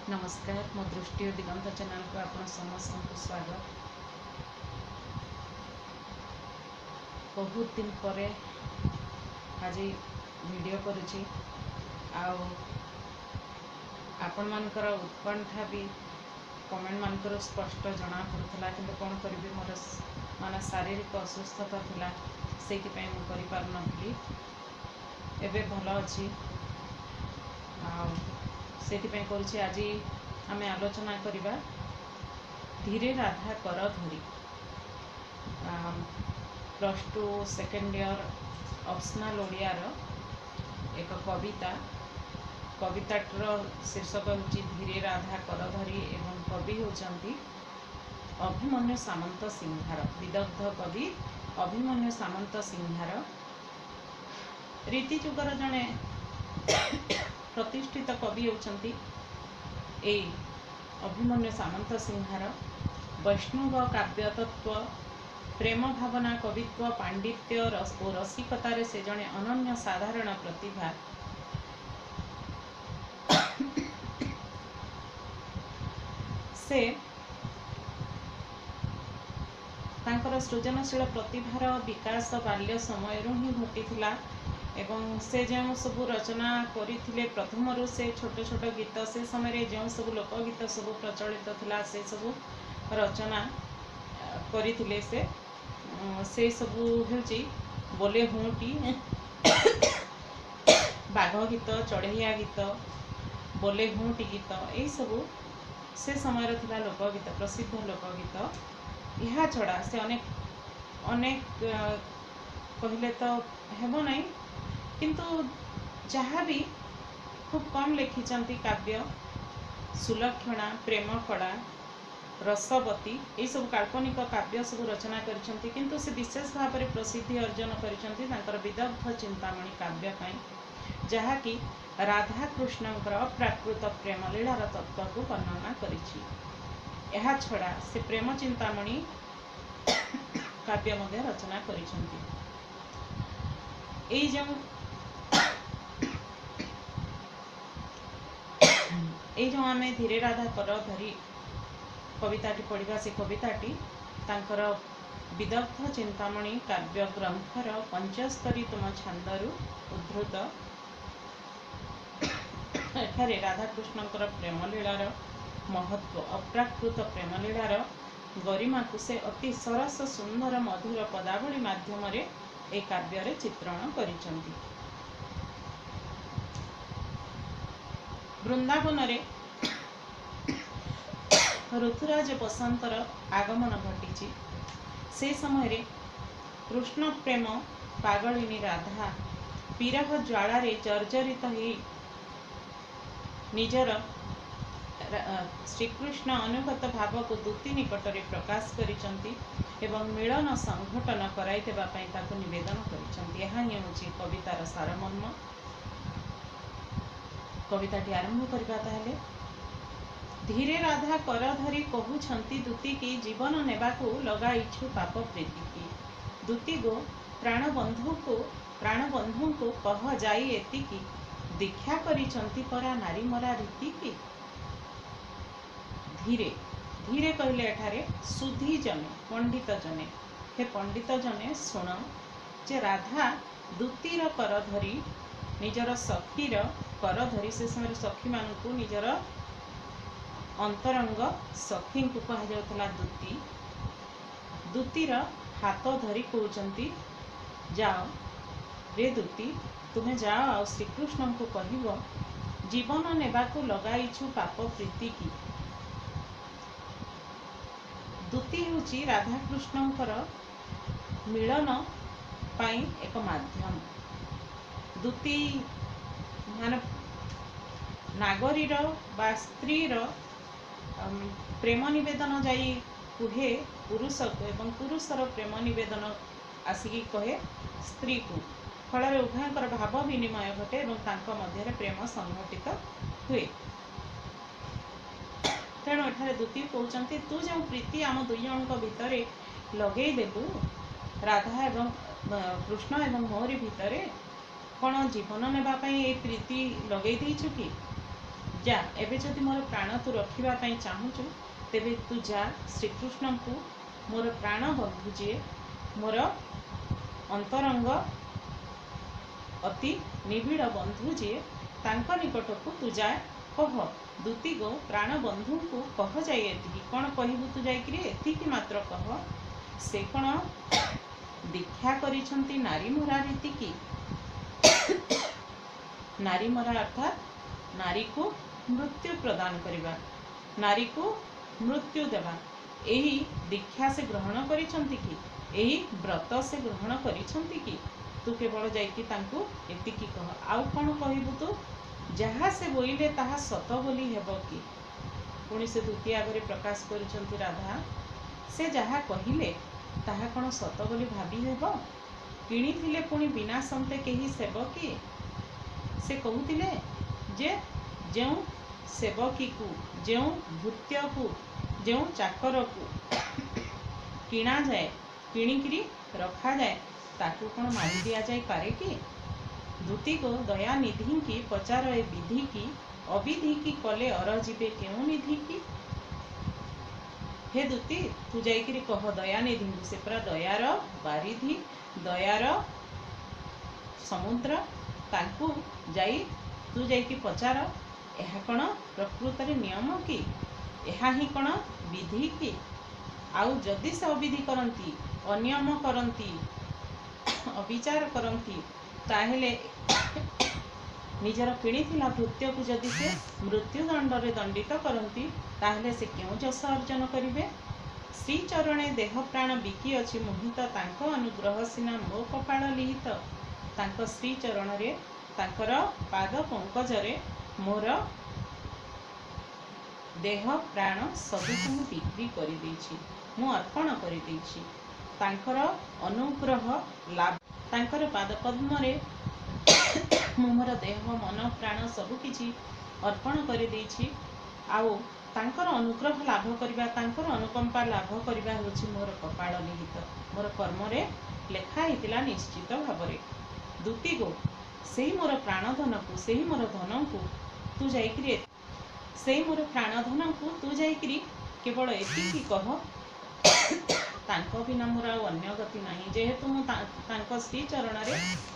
नमस्कार मो दृष्टि और दिगंत चैनल को आप समस्त को स्वागत। बहुत दिन पर आज वीडियो करुँची आपण मानकर उत्कंठा भी कमेंट मानकर स्पष्ट जना पड़ूला कि कौन करी मोर मान शारीरिक असुस्थता थिला से पार नी एवं भल अच्छी से करुँचे। आज आम आलोचना करवा धीरे राधा कर धरी +2 सेकेंड ईयर ऑप्शनल ओडियार एक कविताटर शीर्षक हूँ धीरे राधा कर धरी एवं कवि होती अभिमन्यु सामंत सिंहार विदग्ध कवि अभिमन्यु सामंत सिंहार रीति जुगर जड़े प्रतिष्ठित कवि होती अभिमन्यु सामंत सिंहार वैष्णव काव्य तत्व प्रेम भावना कवित्व पांडित्य और रसिकतार से जड़े अनन्य साधारण प्रतिभा। से तांकर सृजनशील प्रतिभार विकास बाल्य समय ही घटी एवं से जो सब रचना करते प्रथम से छोट छोट गीत से समय जो सब लोकगीत सब प्रचलित थिला से सब रचना करते से सब हूँ बोले हुँटी बाघ गीत चढ़ैया गीत बोले हुँटी गीत यही सब से समय थिला लोकगीत प्रसिद्ध लोकगीत। यह छड़ा से अनेक अनेक कहले तो हेबो नहीं किंतु जहाँ भी खूब कम लिखिंट काव्य सुलक्षणा प्रेम कड़ा रसवती ये सब काल्पनिक काव्य सब रचना करिसेंती किंतु से विशेष भाव में प्रसिद्धि अर्जन कर विदग्ध चिंतामणि काव्य जहाँकि राधा कृष्णंकर अप्राकृत प्रेम लीलार तत्व को वर्णना करिछि। एहा छड़ा से प्रेम चिंतामणि काव्य मध्य रचना करिसेंती। जो आम धीरे राधा कर धरी कविताटी पढ़ा से कविताटी तांकर विदग्ध चिंतामणि काव्य ग्रंथर 75तम छांदरु उद्धृत। एठारे राधाकृष्णंकर प्रेमलीलार महत्व अप्राकृत प्रेमलीलार गरिमा को से अति सरस सुंदर मधुर पदावली माध्यम ए काव्य चित्रण करिसेंती। वृंदावन रे ऋतुराज बसंतर आगमन घटी से समय रे कृष्ण प्रेम पागलिनी राधा विरह ज्वाला रे जर्जरित हो निजर श्रीकृष्ण अनुगत भाव को दूती निकट में प्रकाश करिसेंती एवं मिलन संघटन कराई देबा पई ताको निवेदन करिसेंती। यह ही होची कवितार सारमर्म। कविताटी आरंभ करबा ताहले धीरे राधा कर धरी कहउछंती दूती की जीवन नेबाकू लगाइछु पाप प्रीति की दूती गो प्राणबंधु को कह जाई एतिकी दीक्षा करिछंती परा नारी मरा रीति की। धीरे धीरे कहले एठारे सुधी जने पंडित जने हे पंडित जने सुन जे राधा दूतीर कर धरी निजर सखीर कर धरी से समय सखी मानू निजर अंतरंग सखी को कह जाउतला दूती दूतीर हाथ धरी कहउचंती जाओ रे दूती तुम्हें जाओ आ श्रीकृष्ण को कहब जीवन नेबाकू लगाइछु पाप प्रीति की। दूती होची राधाकृष्णंकर मिलन पाई एक माध्यम। दूती मान नागरीर बा स्त्रीर प्रेम निवेदन जाई कुहे पुरुष को एवं पुरुषर प्रेम निवेदन आसिकी कहे स्त्री को फल उभयंकर भाव विनिमय घटे और मध्य प्रेम संघटित हुए। तेणु एठारे दूती कहते तू जो प्रीति आम दुई जन भितर लगे देबू राधा एवं कृष्ण एवं मोरी भितर कौन जीवन नेबाई ये प्रीति लगे देचु कि जा एबे जदि मोर प्राण तू रखिबा पई चाहूचु तेबे तू जा श्रीकृष्ण को मोर प्राण बंधु जे मोर अंतरंग अति निबिड़ बंधु जे तांको निकट को तू जा कह दूती गो प्राण बंधु को कह जाए एति कौन कहबू तू जाइकरी एति मात्र कह से कौन दीक्षा करिसंती नारी मरा रीति की नारी मरा अर्थात नारी को मृत्यु प्रदान करिबा नारी को मृत्यु देवा यही दीक्षा से ग्रहण करिसंती कि यही व्रत से ग्रहण करिसंती कि तू केवल जाइकी तांकू एतिकी कह आउ कौन कहबू तू जहाँ से बोइले ताहा सत बोली हेब कि पुणी से द्वितीय आगे प्रकाश करिसंती राधा से जहाँ कहिले ताहा कौन सत बोली भावी हेब किणीथिले पुणी बिना संते केही सेवकी से कहूतिले जे जो सेवकी को जो भृत्य को जो चाकर को किणा जाए किणिकी रखा जाए ताकू कौन मारी दिया जाए पारे कि दूती को दया निधि की पचार ए विधि की अविधि की कले अर जीवे क्यों निधि की हे दूती तू जाइकरी कह दया निधि से पूरा दयार बारिधि दयार समुद्र तांकू जाई तू जाइकी पचार यह कौन प्रकृत नियम कि यह ही कौन विधि कि आउ जदि से अविधि करती अनियम करती अविचार करती ताहेले निजर किणीथिला भृत्य को जदि से मृत्युदंड रे दंडित करती ताहेले से क्यों जस अर्जन करिवे श्री चरणे देह प्राण बिकी अछि मोहित तांको अनुग्रह सिना मो कपाळ लिहित तांको श्री चरण रे तांकर पाद पंकज रे मोर देह प्राण सबको मु बिक्री कर देछि मु अर्पण कर देछि तांकर अनुग्रह लाभ तांकर पाद पद्म रे मु मोर देह मन प्राण सब किछि अर्पण कर देछि आउ तांकर अनुग्रह लाभ करबा तांकर अनुकंपा लाभ करबा होछि मोर कपाळ लिहित मोर कर्म रे लेखा हितिला निश्चित भाबरे दूती गो सेही मोर प्राणधन को सेही मोर धन को तू जाइकरी सेही मोर प्राणधन को तू जाइकरी केवल एतिकी कह तांको बिना मोर अन्य गति नहीं जेहेतु मु तांको श्री चरण रे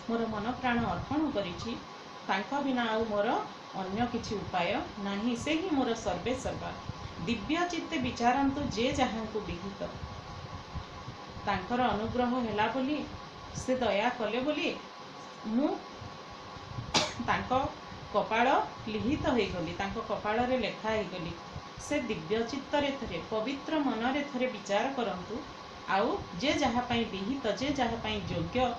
मोर मन प्राण अर्पण करिछि तांको बिना आउ मोर अन्य किछि उपाय नहीं से ही मोर सर्वे सर्वा दिव्य चित्ते विचारंतु जे जहाँ को विहित तांकर अनुग्रह हैला बोली से दया कले बोली मु तांको कपाळ लिहित हो गली तांको कपाळ रे लेखा हो गली से दिव्य चित्तरे थरे पवित्र मन रे थरे विचार करंतु आउ जे जहाँ पई विहित जे जहाँ पई योग्य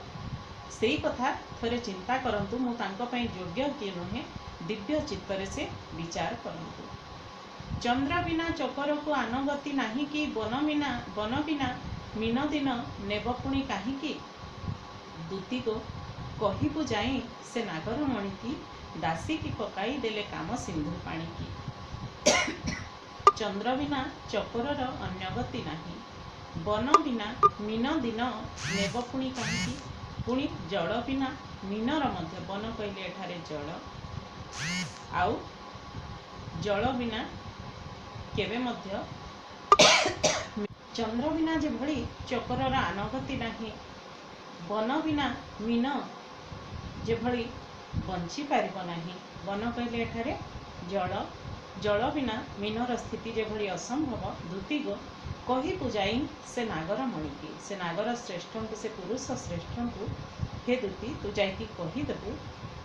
सेई कथा थरे चिंता करंतु मु तांको पई योग्य कि नहे दिव्य चित्तरे से विचार करंतु चंद्र बिना चकर को आनगति नाही कि वन बिना मीन दिन नेबपुणी काहे कि दूती को कहिबु जाई से नागर मणि की दासी की पकाई देले काम सिंधु पानी की चंद्र बिना चकरर अन्यगति नाही वन बिना मीन दिन नेबपुणी काहे कि पुणी जल बिना मीनर मध्य वन कहले एठारे जल आउ जल बिना केबे मध्य चंद्र बिना जे भली चकरर आनगति नाही वन बिना मीन जे भली बंची पारिब नाही वन कहले एठारे जल जल बिना मीनर स्थिति जे भली असंभव दूती गो कही बुझाई से नागर मणि की से नागर श्रेष्ठ को से पुरुष श्रेष्ठ को हे दूती तू जाइकी कहीदेबू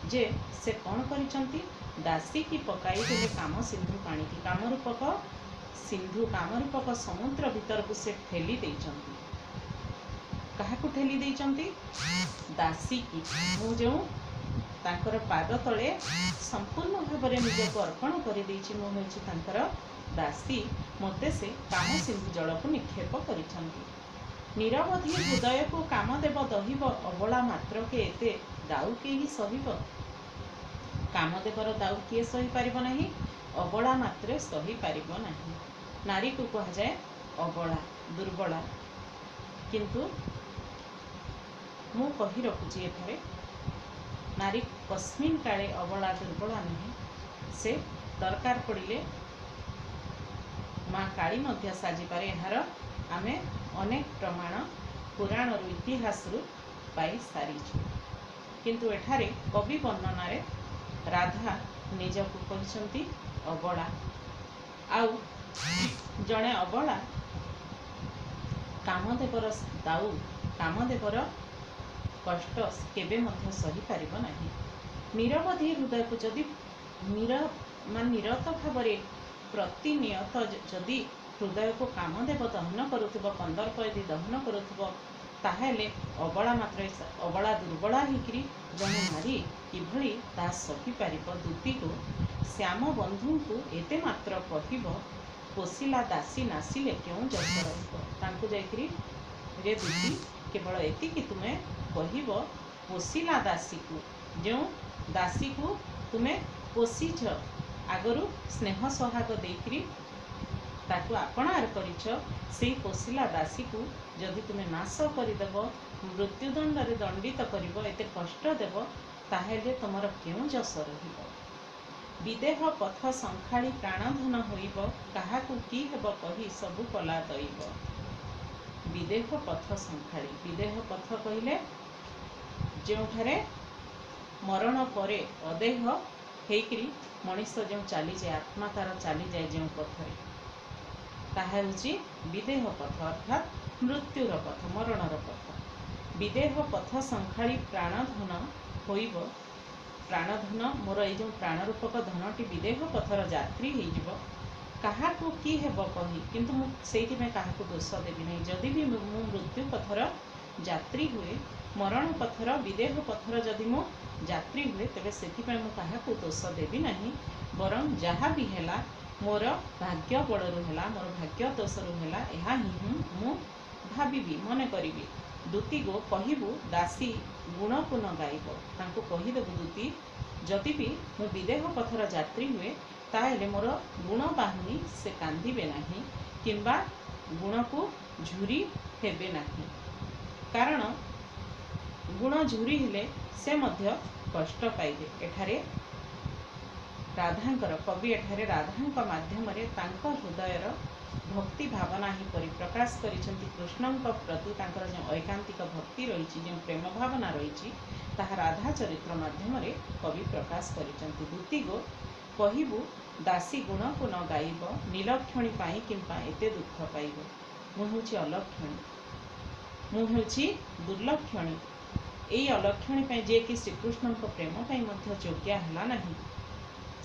जे से कौन करिसंती दासी की पकाई देले काम सिंधु पानी की कामरूपक सिंधु कामरूपक समुद्र भीतर को से ठेली देइचंती काहाकू ठेली देइचंती दासी की मु जो तांकर पाद तले संपूर्ण भाव में निजक अर्पण कर देइछि मु होइछि तांकर दासी मते से काम सिंधु जल को निक्षेप करिसंती निरवधि हृदय को कामदेव दहिब अबला मात्र के एते दाउ के ही सहिब कामदेवर दाउ किए सही पारिब नाही अबला मात्र सही पारिब नाही नारी को कहा जाए अबला दुर्बला किंतु मु कही रखुची एठारे नारी कस्मिन काले अबला दुर्बला नहीं से दरकार पड़िले माँ काली मध्य साजिपारे। यार आमे अनेक प्रमाण पुराण इतिहास पाई सारीछु। किंतु एठारे कवि वर्णना रे राधा निजकु कहते अबला। आउ जड़े अबला कामदेवर दाऊ कामदेवर कष्ट केबे मध्य सही पारिब नाही। निरवधि हृदय को जदि निरत भाव प्रतिनियत जदि हृदय को कामदेव दहन करुथिब कंदर्प यदि दहन करुथिब ताहेले अबला मात्र अबला दुर्बला होकरी जने नारी किभली ता सही पारिब। दूती को श्याम बंधु को एते मात्र कहिब पोसिला दासी नासिले क्यों जस रहिब। तांको जाइकरी रे दूती केवल एतिकी तुमे कहिब पोसिला दासी को जो दासी को तुमे पोषिछ आगरू स्नेह सोहाग देकरी ताकू आपणार करिछ से पोसिला दासी को जदि तुमे नाश करदेव मृत्युदंड रे दंडित करिब एते कष्ट देव ताहेले तुमर क्यों जस रहिब। विदेह पथ संखाड़ी प्राणधन होइब काहाकू की हेब कही सबु कला दैब। विदेह पथ संखाड़ी विदेह पथ कहिले जोठारे मरण परे अदेह हेकरी मनीष जो चली जाए आत्मा तार चली जाए जो पथरे ताहा होची विदेह पथ अर्थात मृत्युर पथ मरणर पथ। विदेह पथ संखाड़ी प्राणधन होइब प्राणधन मोर ये जो प्राणरूपक धनटी विदेह पथर यात्री हो काहाकू की हेब कही किंतु मुझे क्या दोष देवी नहीं। जदि भी मु मृत्यु पथर यात्री हुए मरण पथर विदेह पथर जदि मु यात्री हुए तेरे से मुझे दोष देवी नहीं। बरं जहाँ भी है मोर भाग्य बड़ू है मोर भाग्य दोषरू है यह ही मु भावी मन करी। दूती को कहबू दासी गुण को न गाइब तांको कहीदेबू दूती जदि भी मु विदेह पथर यात्री हुए ताहेले मोर गुण बाहुनी से कांदिबे नहीं किंबा गुण को झुरी हेबे नहीं। कारण गुण झुरी हेले से मध्य कष्ट पाइबे। एठारे राधांकर कवि एठारे राधांक माध्यम रे तांको हृदयर भक्ति भावना ही परिप्रकाश करिसेंती। कृष्णंक प्रति तांकर जो ऐकांतिक भक्ति रही जो प्रेम भावना रही ताहा राधा चरित्र माध्यम रे कवि प्रकाश करिसेंती। दूती गो कहबू दासी गुण को न गाइब नीलक्षणी पाई किंपा एते दुख पाइब। मु होछि अलक्षणी मु होछि दुर्लक्षणी एई अलक्षणी पाई जे कि श्रीकृष्ण प्रेम पाई मध्य योग्य हला नहीं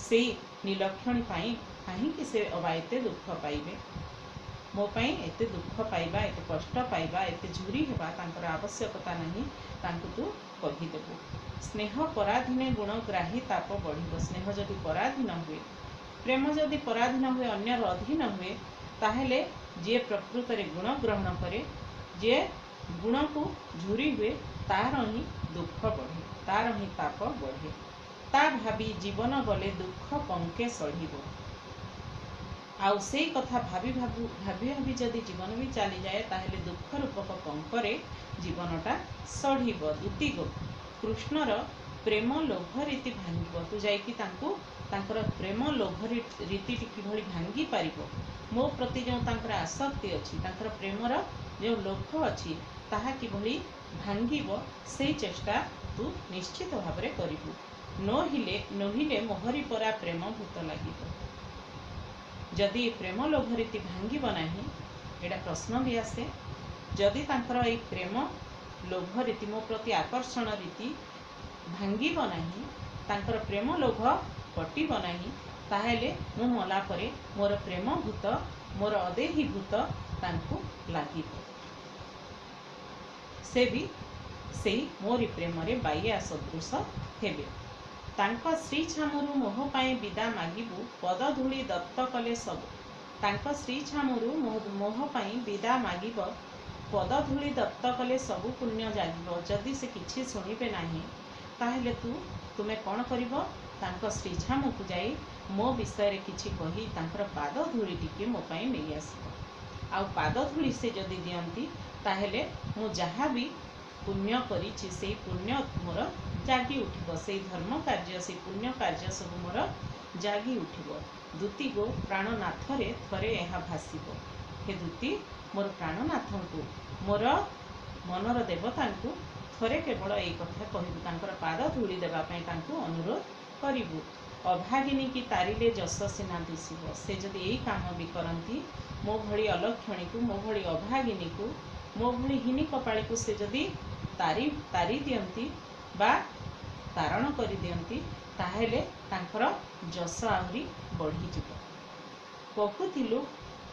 से नीलक्षणी पाई कहीं से अबा एते दुख पाइबे। मो पाई एते दुख पाइबा एते कष्ट पाइबा एते झुरी हेबा तांकर आवश्यकता नहीं तांको तू कहिदेबू। स्नेह पराधीने गुण ग्राही ताप बढ़िब। स्नेह जदि पराधीन हुए प्रेम जदि पराधीन हुए अन्यर अधीन हुए ताहेले जे प्रकृत रे गुण ग्रहण करे जे गुण को झुरी हुए तार ही दुख बढ़े तार ही ताप बढ़े। ता भावी जीवन गले दुख पंके सढ़िब। आउ से कथा भाभी भाभी भाभी भाभी जदि जीवन भी चली जाए ताहेले दुख रूपक पंकरे जीवनटा सढ़िब। दूती गो कृष्णर प्रेम लोभ रीति भांगिब। तू जाइकी तांकर प्रेम लोभ रीति किभली भांगी पारिब। मो प्रति जो तांकर आसक्ति अच्छी तांकर प्रेमर जो लोभ अच्छी ताहा किभली भांगिब से चेष्टा तू निश्चित भाव में करिबू। नोहिले मोहरी परा प्रेम भूत लागिब। जदि प्रेम लोभ रीति भांगिब नाही एटा प्रश्न भी आसे जदि तांकर ए प्रेम लोभ रीति मो प्रति आकर्षण रीति भांगिब नाही तांकर प्रेम लोभ कटिब नाही ताहेले मु मला परे मोर प्रेम भूत मोर अदेही भूत तांको लागिब। से भी सेही मोरी प्रेम रे बाइया सदृश हेबे। तांका श्री छामुरु मोह पाए विदा मागिबू पद धूली दत्त कले सब। तांका श्री छामुरु मोह पाए विदा मागिब पद धूली दत्त कले सबु पुण्य जागिब। जदि से किछि सुनिबे नाही ताहेले तुमे कौन करिब तांका श्री छामु को जाई मो विषय रे किछि कही तांकर पाद धूली टिके मो पाए नै आसीब। आउ पाद धूली से जदि दियंती ताहेले मु जहा भी पुण्य करिछि से पुण्य मोर जागी उठिब। से धर्म कार्य से पुण्य कार्य सब मोर जागी उठिब। दूती गो प्राणनाथरे थरे ଏହା भासिब। हे दूती मोर प्राणनाथଙ୍କୁ मोर मनर देवताଙ୍କୁ थरे केवल एई कथा कहिबु, तांकर पाद धूଳି देबा ପାଇଁ तांକୁ अनुरोध करिबु। अभागिनी की तारिले जस सिना दिशिब। से जदि एई काम भी करती मो भली अलक्षणी को, मो भली अभागिनी को, मो भली हिनी कपाली को से जदि तारी दियंती बा तारण करि दियंती ताहेले तांकर जस आहुरी बढ़ी जिवो।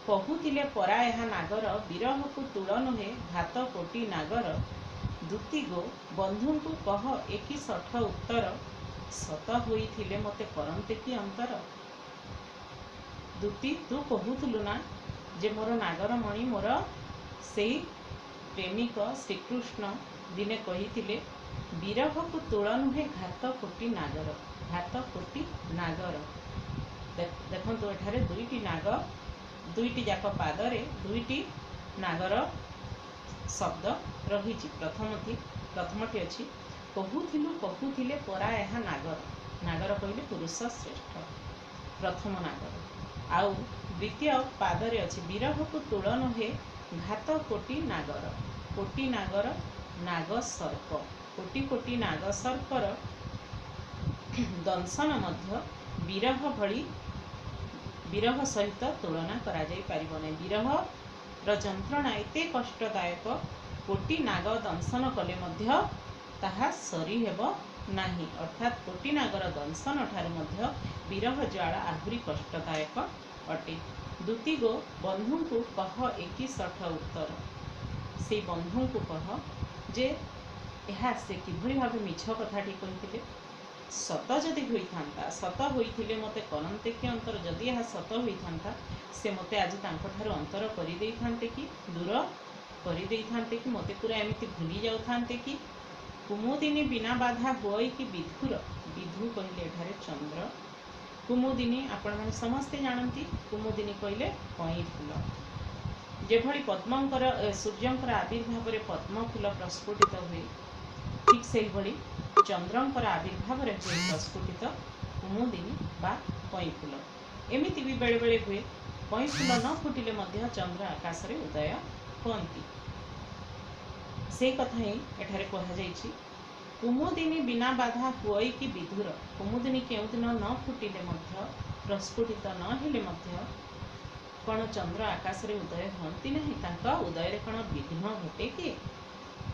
कहुतिले परा एहा नागर विरह को तुल नुहे घात कोटी नागर। दूती गो बंधु को कह एकी सठ उत्तर सत होइथिले मते करंते कि अंतर। दूती तू कहूथुलु ना जे मोर नागरमणि मोर सेई प्रेमिक श्रीकृष्ण दिने कहिथिले विरह को तुल नुहे घात कोटी नागर। घात कोटी नागर देखंतु एठारे दुईटी नाग, दुईटी जाक पादरे दुईटी नागर शब्द रही। प्रथमटी अच्छी कहुथिले परा एहा नागर। नागर कहले पुरुष श्रेष्ठ प्रथम नागर। आउ द्वितीय पादरे अच्छी विरह को तुल नुहे घात कोटी नागर। कोटी नागर नाग सर्प। कोटी कोटी नाग सर्पर दंशन मध्य विरह सहित तुलना करा जाई परिबो नै। विरह र जंत्रणा एते कष्टदायक कोटी नाग दंशन कले मध्य ताहा सरी हेब नाही। अर्थात कोटी नागर दंशन ठारे मध्य विरह ज्वाला आहुरी कष्टदायक अटे। दूती गो बंधु को कह एकी सठ उत्तर। से बंधु को कह जे एहा से किभली भावे मिछ कथाटी कहिथिले। सत जदि होइथांता, सत होइथिले मते करंते कि अंतर। जदि एहा सत होइथांता से मते आज तांको ठारो अंतर करि देइथांते कि, दूर करि देइथांते कि, मते पूरा एमिति भूली जाउथांते कि। कुमुदिनी बिना बाधा होई कि विधुर। विधु कहले एठारे चंद्र। कुमुदिनी आपण माने समस्ते जानती। कुमुदिनी कहले कई फूल। जेभली पद्मंकर सूर्यंकर आविर्भाव रे पद्म फूल प्रस्फुटित हुए, ठीक से भली चंद्रंकर आविर्भाव रे हुए प्रस्फुटित कुमुदिनी बा कई फूल। एमिति भी बेले बेले हुए। कई फूल न फुटिले मध्य चंद्र आकाश रे उदय होती। से कथा ही एठारे कहा जाइछि। कुमुदिनी बिना बाधा हुई कि विधुर। कुमुदिनी केउ दिन न फुटिले मध्य, प्रस्फुटित न हेले मध्य कौन चंद्र आकाश रे उदय होती नहीं। तांका उदय रे कौन विघ्न घटे कि?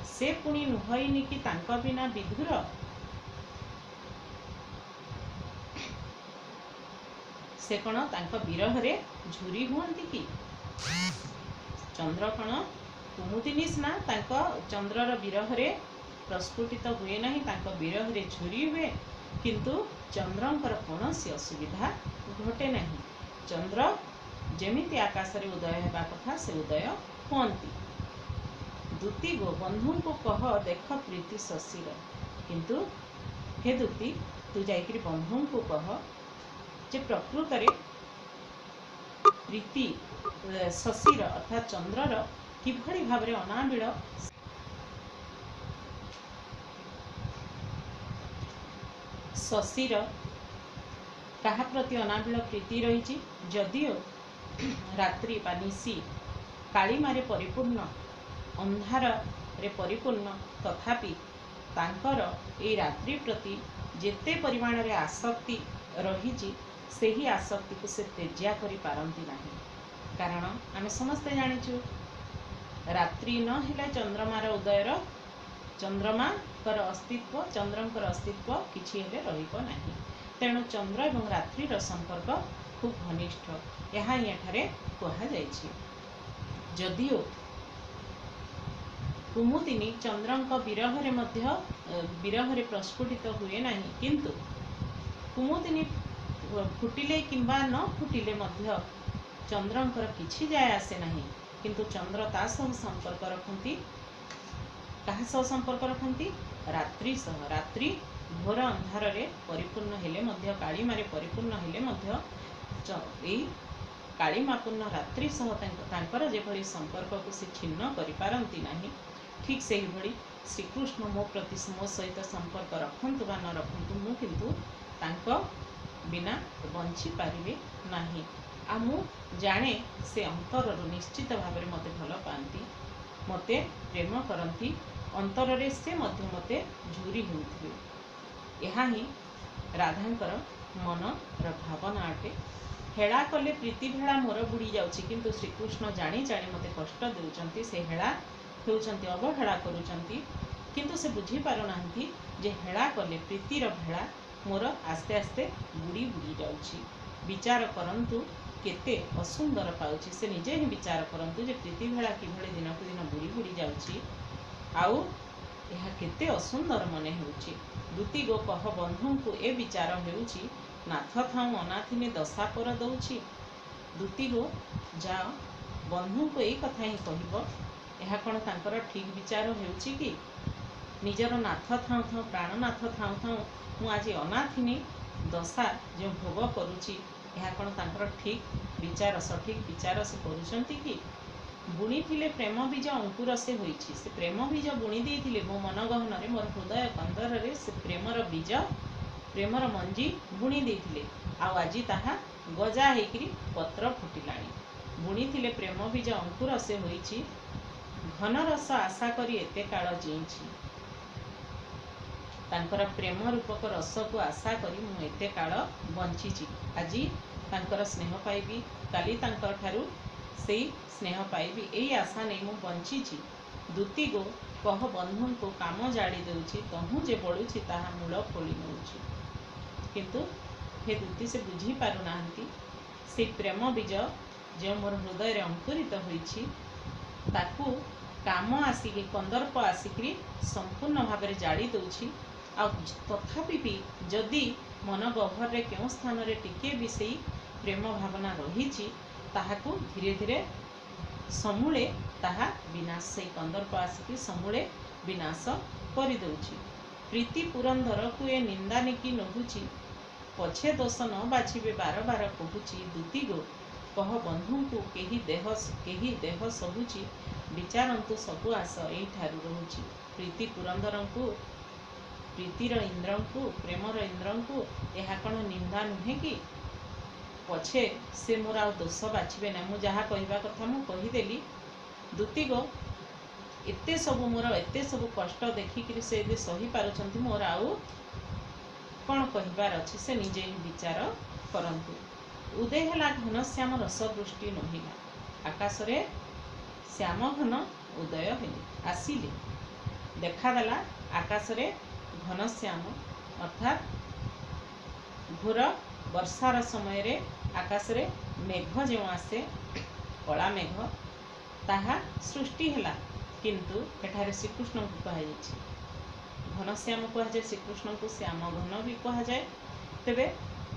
से पुणी नुहईनी कि तांका बिना विधुर। से कौन तांका विरह रे झुरी हुअंती कि? चंद्र कौन कुमुदिनी स्ना तांका चंद्रर विरह रे प्रस्फुटित हुए नहीं, तांका विरह रे झुरी हुए, किंतु चंद्रंकर कौनसी असुविधा घटे नहीं। चंद्र जेमिति आकाश रे उदय हेबा कथा से उदय होती। दूती गो बंधु को कह देख प्रीति शशिर। किंतु हे दूती तू जाइकरी बंधु को कह जे प्रकृत रे प्रीति शशिर अर्थात चंद्रर किभली भाव रे अनाबिल शशिर कहा प्रति अनाबिल प्रीति रही। जदिओ रात्रि बा निशी कालीमारे परिपूर्ण, अंधार रे परिपूर्ण, तथापि तांकर ए रात्रि प्रति जेते परिमाण रे आसक्ति रही सेही आसक्ति को से तेज्या करि पारंती नाही। कारण आमे समस्ते जानिछु रात्रि न हेले चंद्रमार उदयर, चंद्रमाकर अस्तित्व, चंद्रंकर अस्तित्व किछि हेले रहिबो नाही। तेणु चंद्र एवं रात्रिर संपर्क खूब घनिष्ठ यहाँ एठारे कहा जाइछि। जदिओ कुमुदिनी चंद्रंक विरह रे प्रस्फुटित हुए नहीं, किंतु कुमुदिनी फुटिले किंबा न फुटिले मध्य चंद्रंकर किछि जाय आसे नहीं। किंतु चंद्र ता सह संपर्क रखती। कहा सह संपर्क रखती? रात्रि सह। रात्रि घोर अंधार रे परिपूर्ण हेले मध्य, कालीमारे परिपूर्ण हेले मध्य एई कालीमापूर्ण रात्रि सह तांकर जेभली संपर्क को से छिन्न करि पारंती नाही, ठीक सेही भली श्रीकृष्ण मो प्रति मो सहित संपर्क रखंतु बा न रखंतु, मु किंतु तांको बिना बंची पारिबे नाही। आ मु जाने से अंतररू निश्चित भाव में मते भल पाती, मते प्रेम करती, अंतर रे से मध्य मते झुरी होउथिबे। यहा ही राधांकर मनर भावना अटे। हेला कले प्रीति भेड़ा मोर बुड़ी जाउछि, किंतु श्रीकृष्ण जानी जानी मते कष्ट देउचंती, से हेला हेउचंती, अवहेला करूचंती, किंतु से बुझी पारु नाहंती जे हेला कले प्रीतिर भेड़ा मोर आस्ते आस्ते बुड़ी बुड़ी जाउछि। विचार करंतु केते असुंदर पाउछि, से निजे ही विचार करंतु जे प्रीति भेड़ा किभଳି दिनकु दिन बुड़ी बुड़ी जाउछि, आउ ଏହା କେତେ असुंदर मने हेउछि। दुती गो कह बंधुंकु ए विचार हेउछि, नाथ थाउ अनाथिने दशा पर दउछि। दुती गो जाओ बंधुंकु एई कथा ही कहिबो, ଏହା कोन तांकर ठीक विचार हेउछि कि निजर नाथ थाउ थाउ प्राणनाथ थाउ थाउ मु आज अनाथिनी दशा जो भोग करुछि, ଏହା कोन तांकर ठीक विचार, सठिक विचार से करूछंती कि बुणी थिले प्रेम बीज अंकुर से होइछि। से प्रेम बीज बुणी देइथिले मो मन गहनरे, मोर हृदय कंदरे से प्रेमर बीज, प्रेमर मंजी बुणी देइथिले, आ आज ताहा गजा हेकरी पत्र फुटिलाणी। बुणी थिले प्रेम बीज अंकुर से होइछि, घन रस आशा करी एते काल जीछि। तांकर प्रेम रूपक रस को आशा करी मु एते काल बंचिछि। आज तांकर स्नेह पाइबी, काली तांकर ठारू सेई स्नेह पाइबी, एई आशा नहीं मु बंचिछि। दुती गो कह बंधु को काम जाड़ी देउछि, तहु जे बळुछि ताहा मूल खोली नउछि। किंतु हे दुती से बुझी पारु नाहंती, से प्रेम बीज जो मोर हृदय रे अंकुरित होइछि, ताकू काम आसिकी कंदर्प आसिकी संपूर्ण भाव में जाड़ी दउछि। आ तथापि भी जदि मन गह्वर रे केउ स्थान रे टिके भी सेई प्रेम भावना रहिछि, ताहाकू धीरे धीरे समूले ताहा विनाश, से कंदर्प आसिकी समूले विनाश करि दउछि। प्रीति पुरंदर को ए निंदा निकी नहुछि, पछे दोष न बाछिबे बार बार कहूछि। दुती गो कह बंधु को केही देह सहुछि, विचारंतु सबु आस एई ठारू रहुछि। प्रीति पुरंदर को, प्रीतिर इंद्र को, प्रेमर इंद्र को यह कौन निंदा नुहे कि पछे से मोर आ दोष बाछिबे ना। मु जहा कहवा कथा मु कहीदेली। दुती गो एते सबु मोर एते सबु कष्ट देखिक से यदि सही पारुछंती, मोर आउ कौन कहबार अछि से निजे ही विचार करंतु। उदय हेला घन श्याम रस वृष्टि नहिला, आकाश रे श्याम घन उदय हेले आसिले, देखादेला आकाश रे घन श्याम, अर्थात घोर वर्षार समय रे आकाश रे मेघ जो आसे, कला मेघ ताहा सृष्टि हेला। किंतु एठारे श्रीकृष्ण को कहा जायछि घनश्याम कहा जाय, श्रीकृष्ण को श्याम घन भी कहा जाय। तेबे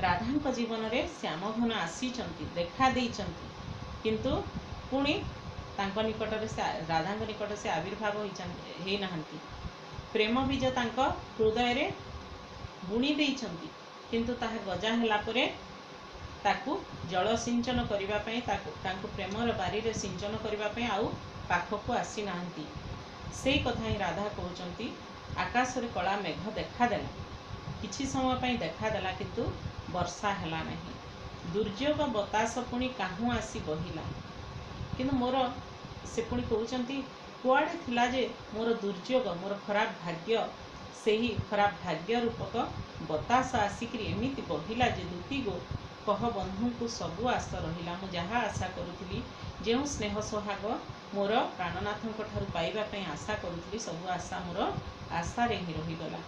राधा जीवन रे श्याम घन आसीचंती, देखा देइचंती, किंतु पुणी तांको निकट रे राधा निकट से आविर्भाव होई नाहंती। प्रेम बीज तांको हृदय रे बुणी देइचंती, किंतु ताहा गजा हेला परे ताकू जल सिंचन करिबा पई, ताकू प्रेमर बारी रे सिंचन करिबा पई आउ पाखकू आसी नाहंती। सेई कथा ही राधा कहउचंती, आकाश रे कला मेघ देखादेला, किछि समय पई देखादेला, किंतु वर्षा हेला नहीं। दुर्योग बतास पुणी काहू आसी बहिला, किंतु मोर से पुणी कहउचंती कुआडे थिला जे मोर दुर्योग, मोर खराब भाग्य, सेही खराब भाग्य रूपक बतास आसिकी एमिति बहिला जे दुती गो कह बंधु को सबु आस रहिला। मु जहा आशा करुथली, जेउ स्नेह सोहाग मोर प्राणनाथंक ठारू पाइबा पई आशा करुथली, सबु आशा मोर आशा रे ही रहिगला।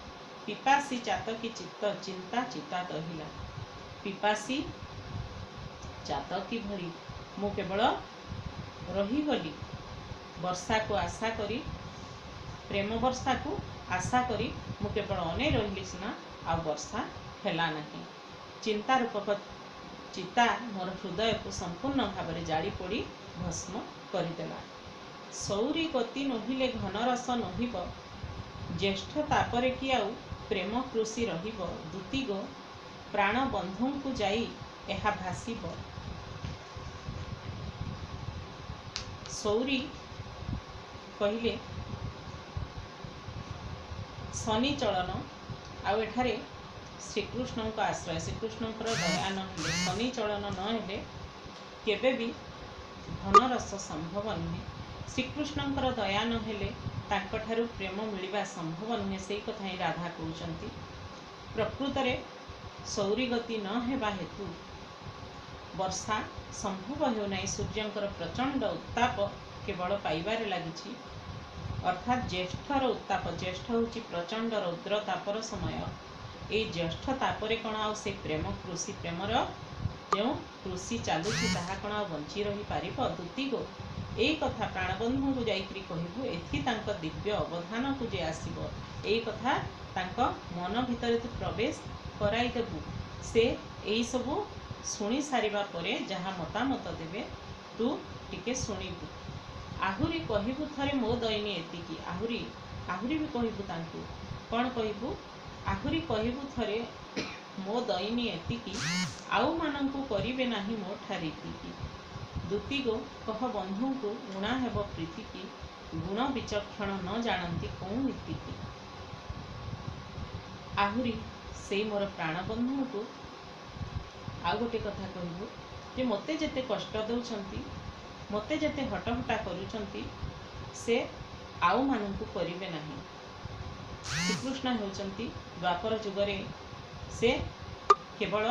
पिपासी चातकी चित्त चिंता चिता दहिला, पिपासी चातकी भरी मु केवल रहीगली वर्षा को आशा करी, प्रेम वर्षा को आशा करी मु केवल अने रहिली सिना, आ वर्षा हेला नहीं। चिंता रूपक चिता मोर हृदय को संपूर्ण भाव में जाड़ी पड़ी भस्म करदेला। सौरी गति नहिले घन रस नहिब, ज्येष्ठ तापरे कि आउ प्रेम कृषि रहिब। दुती गो प्राण बंधु को जाई एहा भासिब। सौरी कहिले शनि चलन, आउ एठारे श्रीकृष्ण को आश्रय श्रीकृष्ण दया न शनि चलन न हेले केबे भी धनरस संभव नुहे। श्रीकृष्ण दया न हेले तांकठारु प्रेम मिलवा संभव नुहे। से कथा ही राधा कहउचंती। प्रकृत रे सौरी गति न हेबा हेतु वर्षा संभव हो नहीं। सूर्यंकर प्रचंड उत्ताप केवल पाइबारे लागिछि। अर्थात ज्येष्ठर उत्ताप, ज्येष्ठ होची प्रचंड रौद्र तापर समय। ए ज्येष्ठ तापरे कण आ से प्रेम कृषि प्रेमर जो कृषि चलुछि ताहा कण आ बंची रही पारिब। दुती गो एई कथा प्राणबंधु को जाइकरी कहबू। एथि तांक दिव्य अवधान को जे आसीबो एई कथा तांक मन भितर तु प्रवेश कराई देबू। से एई सबु शुणी सारिबा परे जहा मतामत देबे तू टिके शुणिबू। आहुरी कहबू थरे मो दैनी एतिकी। आहुरी आहुरी भी कहबू तांकू कौन कहबू। आहुरी कहबू थरे मो दैनी एतिकी आउ मानंकु करिबे नाही मो ठारीतिकी। दुती गो कह बंधु को ऊणा हेब प्रीति की गुण विचक्षण न जानती कौन नीतिकी। आहुरी से मोर प्राणबंधु को आउ गोटे कथा कहबू जे मते जेते कष्ट दउछंती मते जेते हटहटा करूछंती से आउ मानंकु करिबे नाही। श्रीकृष्ण हेउचंती द्वापर जुगरे से केवल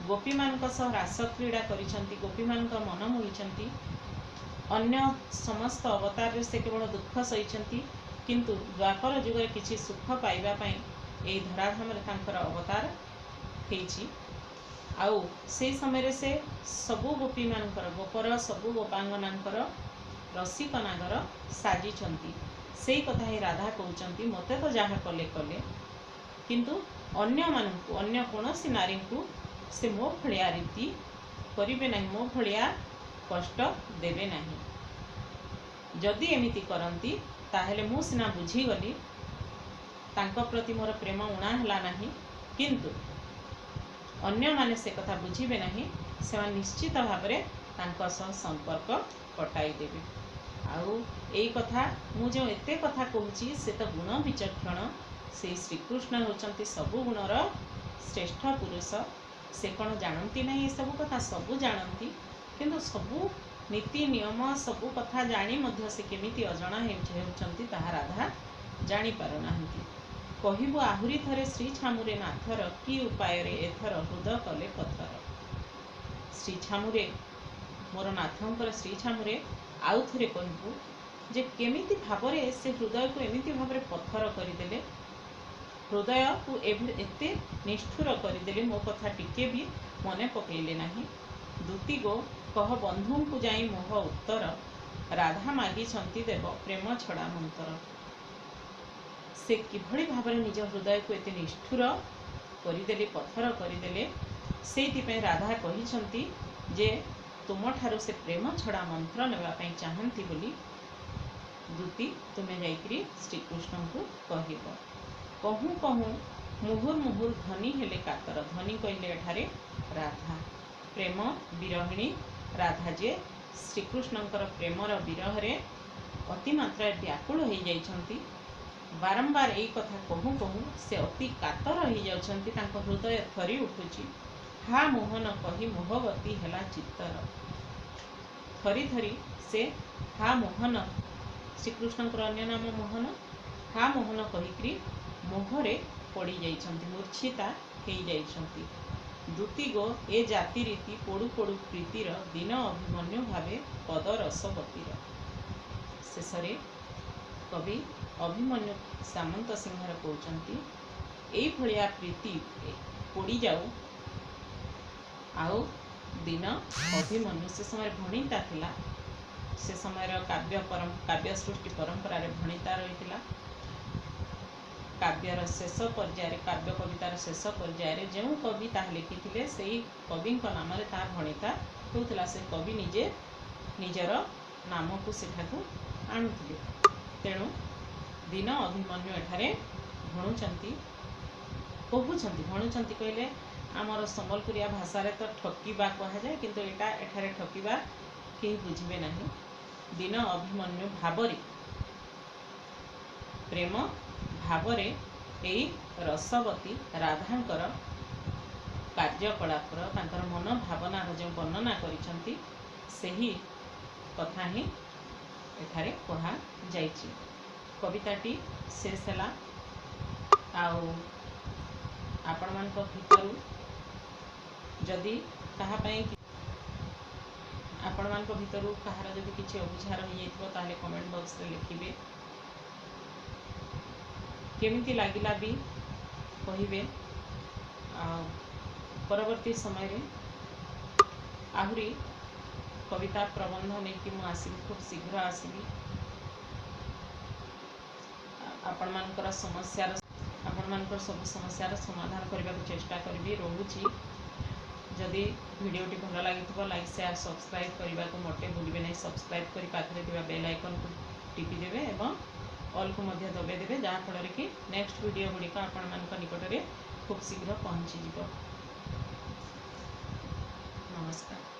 गोपी मानक सह रास क्रीड़ा करिछंती। गोपी मानक मन मोहिछंती। अन्य समस्त अवतार रे से केवल दुख सहिछंती। किंतु द्वापर जुगरे किछि सुख पाइबा पई एई धराधाम रे तांकर अवतार हेछि। आउ से समय से सबु गोपी मानकर गोपर सबु गोपांगनांकर रसिक नागर साजिछंती। से कथा ही राधा कहउचंती मते तो जाहा कले कले किंतु अन्य मानकु अन्य कोनोसी नारी को से मो भलिया रीति करिबे नाही। मो भलिया कष्ट देबे नाही। जदि एमिति करंती ताहेले मु सिना बुझी गली तांको प्रति मोर प्रेम उणा हला नाही। किंतु अन्य माने से कथा बुझीबे नहीं। से निश्चित भाव रे तांको सह संपर्क कटाई देबे। आउ एई कथा मु जो एते कथा कहूची से तो गुण विचक्षण से श्रीकृष्ण होचंती सबु गुणर श्रेष्ठ पुरुष। से कौन जानती नहीं ये सबु कथा सबु जानती किंतु सबु नीति नियम सबु कथा जानी मध्य से केमिति अजणा हेउचंती ताहा राधा जानी पारु नाहंती। कहबू आहुरी थरे श्री छामुरे नाथर कि उपाय रे एथर हृदय कले पथर। श्री छामुरे मोर नाथंकर श्री छामुरे आउ थरे कहबू जे केमिति भावरे से हृदय को एमिति भावरे पत्थर करदेले। हृदय को एते निष्ठुर करदेले मो कथा टिके भी मने पकेले नाही। दुती गो कह बंधु को जाई मोह उत्तर राधा मागी छंती देव प्रेम छड़ा मंतर। से किभଳି भाव निज हृदय को एते निष्ठुर करदेले पत्थर करदेले। से राधा कही जे तुम ठारू से प्रेम छड़ा मंत्र नेबा पई चाहंती बोली दुती तुमे जाइकरी श्रीकृष्ण को कहब। कहूँ कहूँ मुहुर मुहुर ध्वनि हेले कातर। ध्वनि कहले एठारे राधा प्रेम विरहिणी राधा जे श्रीकृष्णंकर प्रेमर विरह रे अति मात्रा व्याकुल हो जाइछंती। बारंबार यही कथा कहूँ कहूँ से अति कातर हो जाउछंती। तांको हृदय थरी उठुची। हा मोहन कही मोहवती हेला चित्तर। थरी थरी से हा मोहन श्रीकृष्णंकर अन्य नाम मोहन। हा मोहन कहिकरी मोहरे पड़ी जाइछंती मूर्छिता हो जाइछंती। दुती गो ए जाति रीति पोड़ू पोड़ू प्रीतिर दिन अभिमन्यु भावे पद रसवतीर। शेषरे कवि अभिमन्यु सामंत सिंहर कहउचंती एई भलिया प्रीति पोड़ी जाऊ आउ दिन अभिमन्यु से समय भणिता थिला। से समय काव्य सृष्टि परंपरा रे भणिता रहितिला। काव्यर शेष पर्यायर काव्य कवितार शेष पर्यायर जो कवि ताहा लिखिथिले सेई कविंक नाम रे ता भणिता होउतिला। से कवि निजे निजर नाम को सेठाकु आणुथिले। तेणु दिन अभिमन्यु एठारे भणुचंती कहउचंती। भणुचंती कहले आमर संबलपुरिया भाषा रे तो ठकीबा कहा जाए किंतु एटा एठारे ठकीबा केही बुझिबे नाही। दिन अभिमन्यु भावरे प्रेम भावरे एई रसवती राधांकर कार्यकलापर तांकर मन भावनार जो वर्णना करिसेंती सही कथा ही एठारे कहा जाइछि। कविताटी शेष है। आपण मान भितरु जदि कहापाई आपण मान भितरु कहार जदि किछि अबुझा रही जाइथिबो ताले कमेंट बॉक्स रे लिखिबे। केमिति लागिला भी कहिबे। परवर्ती समय रे आहुरी कविता प्रबंध नहीं मु आसबि खूब शीघ्र आसबि आपण मानकर समस्यार सब समस्यार समाधान करने को चेष्टा करी। रोची जदि वीडियोटी भल लगी लाइक शेयर सब्सक्राइब करने को मोटे भूलिए नहीं। सब्सक्राइब कर पाखे बेल आइकन को टिपिदेवे और ऑल को दबाइदेवे जहाँफल कि नेक्स्ट वीडियो गुड़िक आपण निकट में खूब शीघ्र पहुँची। नमस्कार।